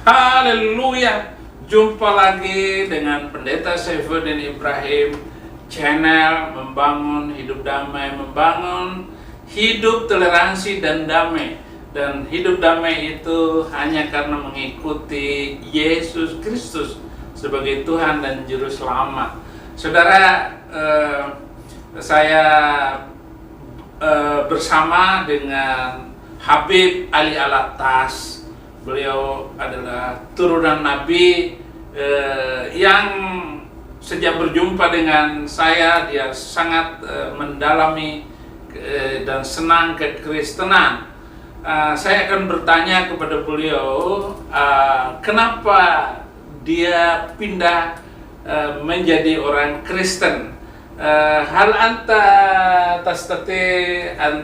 Haleluya. Jumpa lagi dengan Pendeta Saifuddin Ibrahim, channel membangun hidup damai, membangun hidup toleransi dan damai. Dan hidup damai itu hanya karena mengikuti Yesus Kristus sebagai Tuhan dan Juru Selamat. Saudara, saya bersama dengan Habib Ali Alatas. Beliau adalah turunan Nabi yang sejak berjumpa dengan saya, dia sangat mendalami dan senang kekristenan. Saya akan bertanya kepada beliau, kenapa dia pindah menjadi orang Kristen. Hal anta tastati an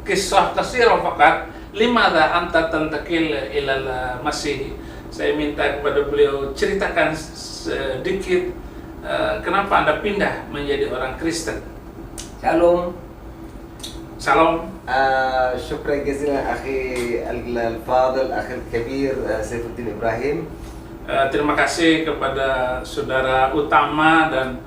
kisah kasirah fakat limadha anta tantakil ilal masih. Saya minta kepada beliau ceritakan sedikit kenapa anda pindah menjadi orang Kristen. Shalom. Salam. شكرا جزيلا أخي الفاضل أخي الكبير سيف الدين إبراهيم. Terima kasih kepada saudara utama dan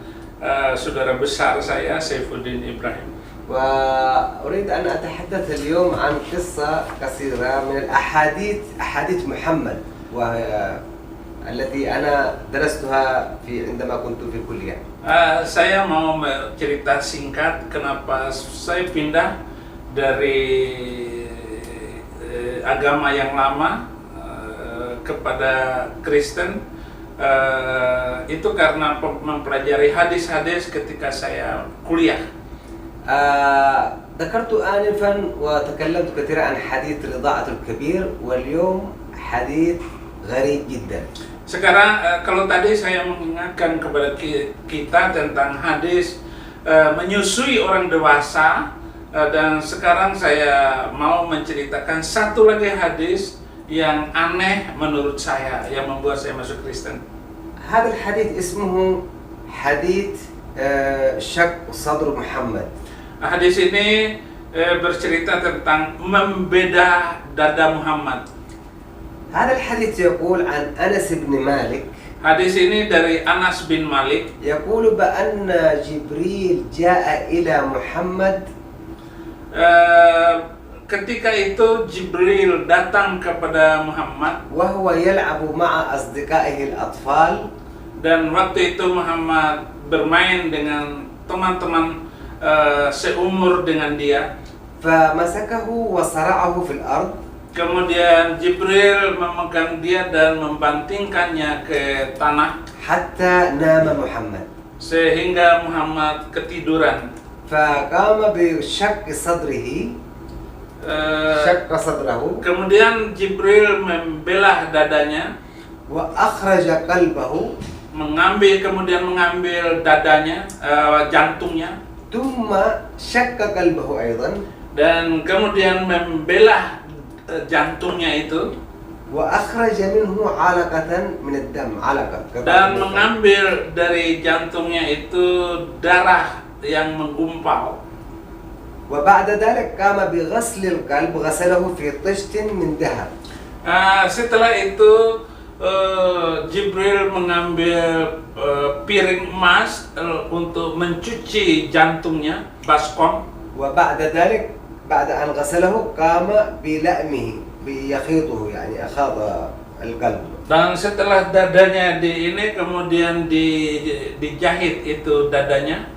saudara besar saya, Saifuddin Ibrahim. وأريد أن أتحدث اليوم عن قصة قصيرة من أحاديث محمد، وهي التي أنا درستها عندما كنت في الكلية. Saya mau cerita singkat kenapa saya pindah dari agama yang lama kepada Kristen. Itu karena mempelajari hadis-hadis ketika saya kuliah. ذكرت آنفا وتكلمت كثيرا عن حديث الرضاعة الكبير، واليوم حديث غريب جدا. Sekarang kalau tadi saya mengingatkan kepada kita tentang hadis menyusui orang dewasa, dan sekarang saya mau menceritakan satu lagi hadis yang aneh menurut saya yang membuat saya masuk Kristen. هذا الحديث اسمه حديث شق صدر محمد. Hadis ini bercerita tentang membedah dada Muhammad. هذا الحديث يقول عن أنس بن مالك. Hadis ini dari Anas bin Malik. يقول بأن جبريل جاء إلى محمد. Ketika itu Jibril datang kepada Muhammad. وهو يلعب مع أصدقائه الأطفال. Dan waktu itu Muhammad bermain dengan teman-teman seumur dengan dia. فمسكه وصرعه في الأرض. Kemudian Jibril memegang dia dan membantingkannya ke tanah. حتى نام محمد. Sehingga Muhammad ketiduran. فقام بشق صدره. شق صدره. Kemudian Jibril membelah dadanya. وأخرج قلبه. Kemudian mengambil dadanya, jantungnya. ثم شق قلبه أيضا. Dan kemudian membelah jantungnya itu. وأخرج منه علقة من الدم. علقة. Dan mengambil dari jantungnya itu darah yang menggumpal. وبعد ذلك قام بغسل القلب. غسله في طشت من ذهب. Setelah itu Jibril mengambil piring emas untuk mencuci jantungnya, baskom. وبعد ذلك بعد أن غسله قام بلأمه بيخيطه، يعني أخاط القلب. Dan setelah dadanya ini kemudian dijahit itu dadanya,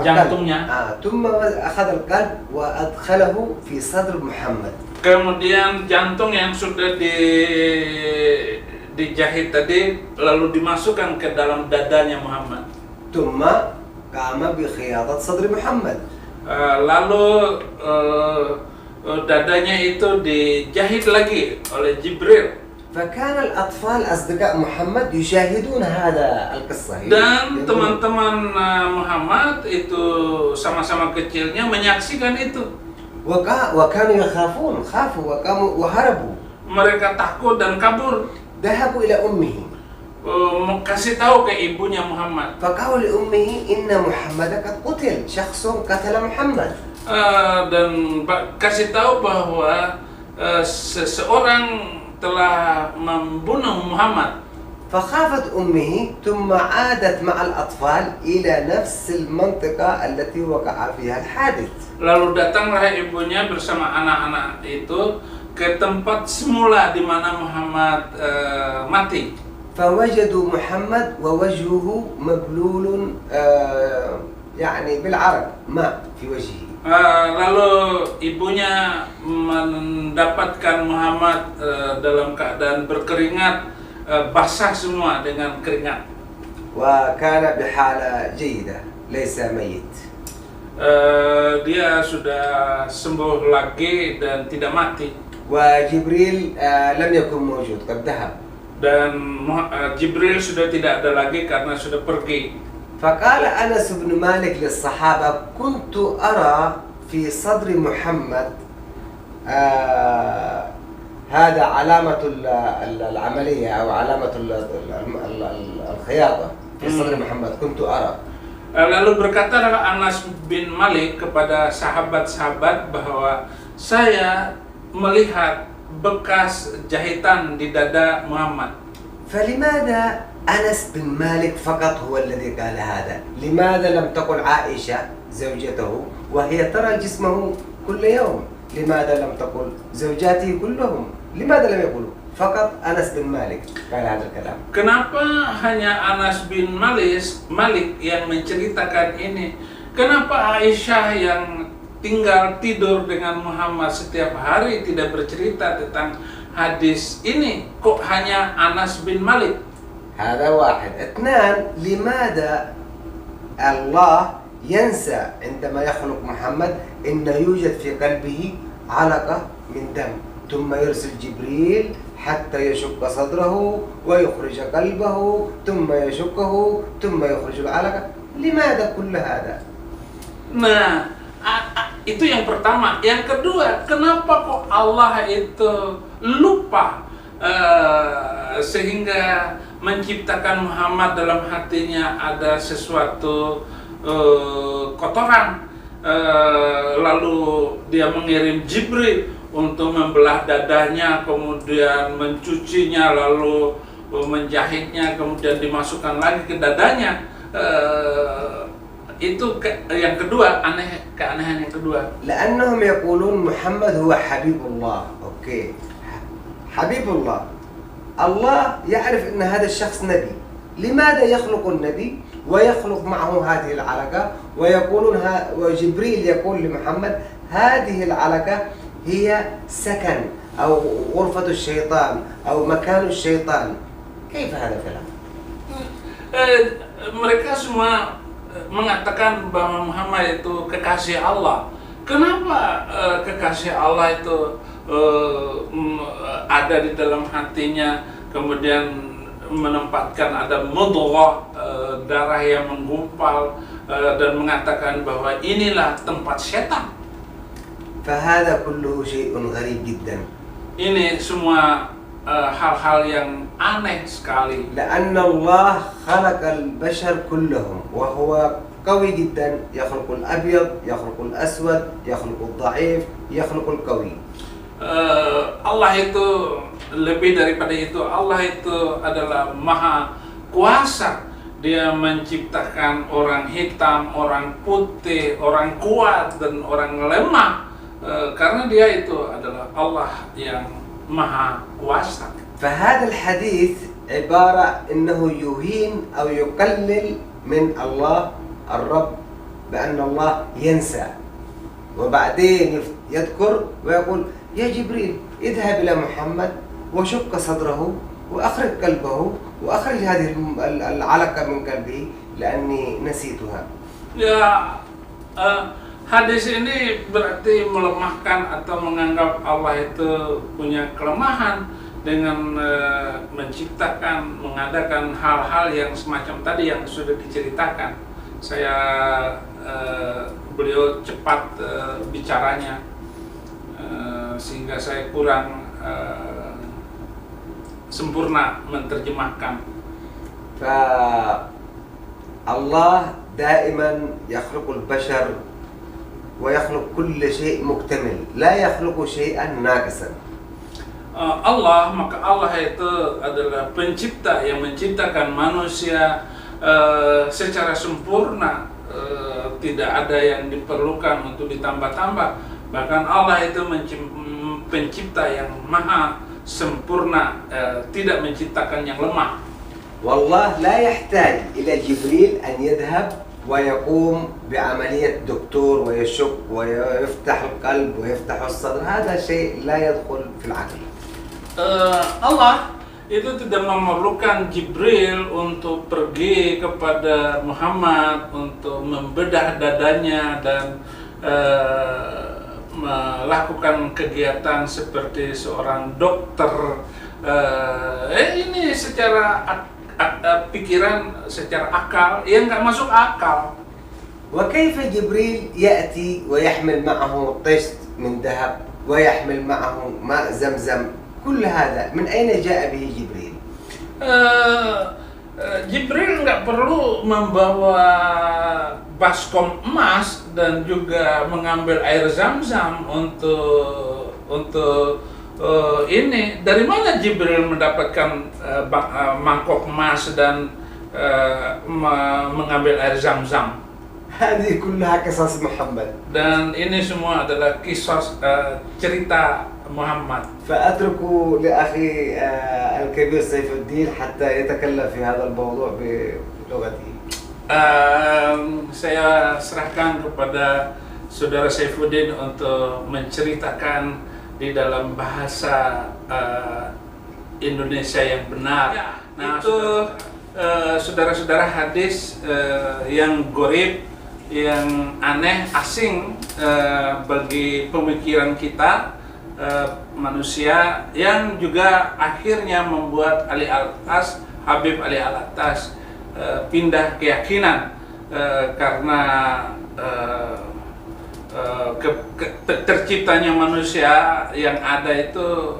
jantungnya. ثم أخذ القلب وأدخله في صدر محمد. Kemudian jantung yang sudah dijahit tadi lalu dimasukkan ke dalam dadanya Muhammad. ثم قام بخياطة صدر محمد. Lalu dadanya itu dijahit lagi oleh Jibril. فكان الأطفال أصدقاء محمد يشاهدون هذا القصة. Dan teman-teman Muhammad itu sama-sama kecilnya menyaksikan itu. وكانوا يخافون، خافوا وقاموا وهربوا. Mereka takut dan kabur. ذهبوا إلى أمه. Kasih tahu ke ibunya Muhammad. فقالوا لأمه إن محمد قد قتل، شخص قتل محمد. Dan kasih tahu bahwa seseorang telah membunuh Muhammad. فخافت أمه ثم عادت مع الأطفال إلى نفس المنطقة التي وقع فيها الحادث. Lalu datanglah ibunya bersama anak-anak itu ke tempat semula di mana Muhammad mati. فوجدوا محمد ووجهه مبلول يعني بالعرق ماء في وجهه. Lalu ibunya mendapatkan Muhammad dalam keadaan berkeringat, basah semua dengan keringat. وكان بحالة جيدة ليس ميت. Dia sudah sembuh lagi dan tidak mati. وجبريل لم يكن موجود قد ذهب. Dan Jibril sudah tidak ada lagi karena sudah pergi. فقال أنس بن مالك للصحابة كنت أرى في صدر محمد هذا علامة العملية أو علامة الخياطة في صدر محمد كنت أرى. Lalu berkatalah Anas bin Malik kepada sahabat-sahabat bahwa saya melihat bekas jahitan di dada Muhammad. فلماذا أنس بن مالك فقط هو الذي قال هذا؟ لماذا لم تقل عائشة زوجته وهي ترى جسمه كل يوم؟ لماذا لم تقل زوجاته كلهم؟ لماذا لم يقولوا؟ فقط أنس بن مالك قال هذا الكلام. Kenapa hanya Anas bin Malik yang menceritakan ini? Kenapa Aisyah yang tinggal tidur dengan Muhammad setiap hari tidak bercerita tentang hadis ini? Kok hanya Anas bin Malik? هذا واحد. اثنان، لماذا الله ينسى عندما يخلق محمد إن يوجد في قلبه علقة من دم ثم يرسل جبريل حتى يشق صدره ويخرج قلبه ثم يشقه ثم يخرج العلقة؟ لماذا كل هذا؟ Nah, itu yang pertama. Yang kedua, kenapa kok Allah itu lupa sehingga menciptakan Muhammad dalam hatinya ada sesuatu kotoran, lalu dia mengirim Jibril untuk membelah dadanya, kemudian mencucinya, lalu menjahitnya, kemudian dimasukkan lagi ke dadanya. Itu yang kedua, keanehan yang kedua. لأنهم يقولون محمد هو حبيب الله. أوكي، حبيب الله. الله يعرف أن هذا الشخص نبي. لماذا يخلق النبي ويخلق معه هذه العلقة ويقولون وجبريل يقول لمحمد هذه العلقة هي سكن أو غرفة الشيطان أو مكان الشيطان؟ كيف هذا الكلام؟ Mereka semua mengatakan bahwa Muhammad itu kekasih Allah. Kenapa kekasih Allah itu ada di dalam hatinya, kemudian menempatkan ada mudghah, darah yang menggumpal, dan mengatakan bahwa inilah tempat setan. فهذا كله شيء غريب جدا. Ini semua hal-hal yang aneh sekali. لأن الله خلق البشر كلهم وهو قوي جدا، يخلق الأبيض، يخلق الأسود، يخلق الضعيف، يخلق القوي. Allah itu lebih daripada itu. Allah itu adalah maha kuasa. Dia menciptakan orang hitam, orang putih, orang kuat, dan orang lemah. Karena dia itu adalah Allah yang maha kuasa. فهذا الحديث عبارة أنه يهين أو يقلل من الله الرب بأن الله ينسى، وبعدين يذكر ويقول يا جبريل اذهب إلى محمد وشق صدره وأخرج قلبه وأخرج هذه العلقة من قلبه لأني نسيتها. Ya, hadis ini berarti melemahkan atau menganggap Allah itu punya kelemahan dengan menciptakan, mengadakan hal-hal yang semacam tadi yang sudah diceritakan. Beliau cepat bicaranya, sehingga saya kurang sempurna menerjemahkan. فالله دائما يخلق البشر ويخلق كل شيء مكتمل، لا يخلق شيئا ناقصا. Allah, maka Allah itu adalah pencipta yang menciptakan manusia secara sempurna, tidak ada yang diperlukan untuk ditambah-tambah. Bahkan Allah itu pencipta yang maha sempurna, tidak menciptakan yang lemah. والله لا يحتاج إلى جبريل أن يذهب ويقوم بعملية دكتور ويشك ويفتح القلب ويفتح الصدر، هذا شيء لا يدخل في العقل. Allah itu tidak memerlukan Jibril untuk pergi kepada Muhammad untuk membedah dadanya dan melakukan kegiatan seperti seorang dokter. Ini secara pikiran, secara akal, yang nggak masuk akal. وكيف جبريل يأتي ويحمل معه طشت من ذهب ويحمل معه ماء زمزم، كل هذا من أين جاء به جبريل؟ Jibril nggak perlu membawa baskom emas dan juga mengambil air zam-zam untuk ini. Dari mana Jibril mendapatkan mangkok emas dan mengambil air zam-zam? هذه كلها قصص محمد. Dan ini semua adalah kisah cerita Muhammad. فأترك لأخي الكبير سيف الدين حتى يتكلم في هذا الموضوع بلغته. Saya serahkan kepada saudara Saifuddin untuk menceritakan di dalam bahasa Indonesia yang benar. Nah, itu saudara-saudara hadis yang gharib, yang aneh, asing bagi pemikiran kita manusia, yang juga akhirnya membuat Ali Alatas, Habib Ali Alatas pindah keyakinan karena terciptanya manusia yang ada itu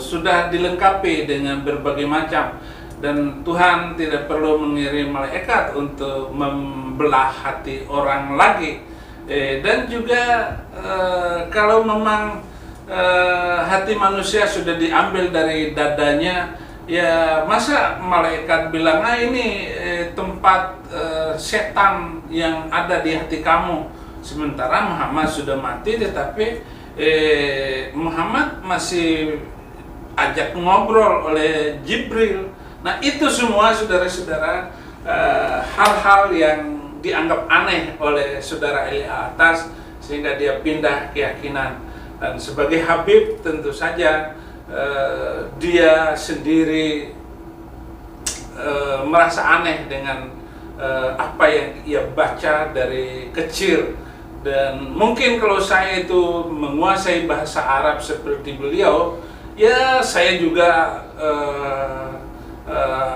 sudah dilengkapi dengan berbagai macam, dan Tuhan tidak perlu mengirim malaikat untuk membelah hati orang lagi. Dan juga kalau memang hati manusia sudah diambil dari dadanya, ya masa malaikat bilang, ini tempat setan yang ada di hati kamu, sementara Muhammad sudah mati, tetapi Muhammad masih ajak ngobrol oleh Jibril. Nah, itu semua saudara-saudara hal-hal yang dianggap aneh oleh saudara Ali Alatas sehingga dia pindah keyakinan. Dan sebagai Habib tentu saja dia sendiri merasa aneh dengan apa yang ia baca dari kecil. Dan mungkin kalau saya itu menguasai bahasa Arab seperti beliau, ya saya juga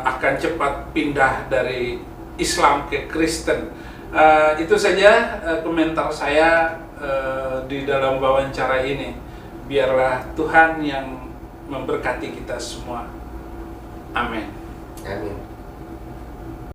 akan cepat pindah dari Islam ke Kristen. Itu saja komentar saya di dalam wawancara ini. Biarlah Tuhan yang memberkati kita semua. Amin. Amin.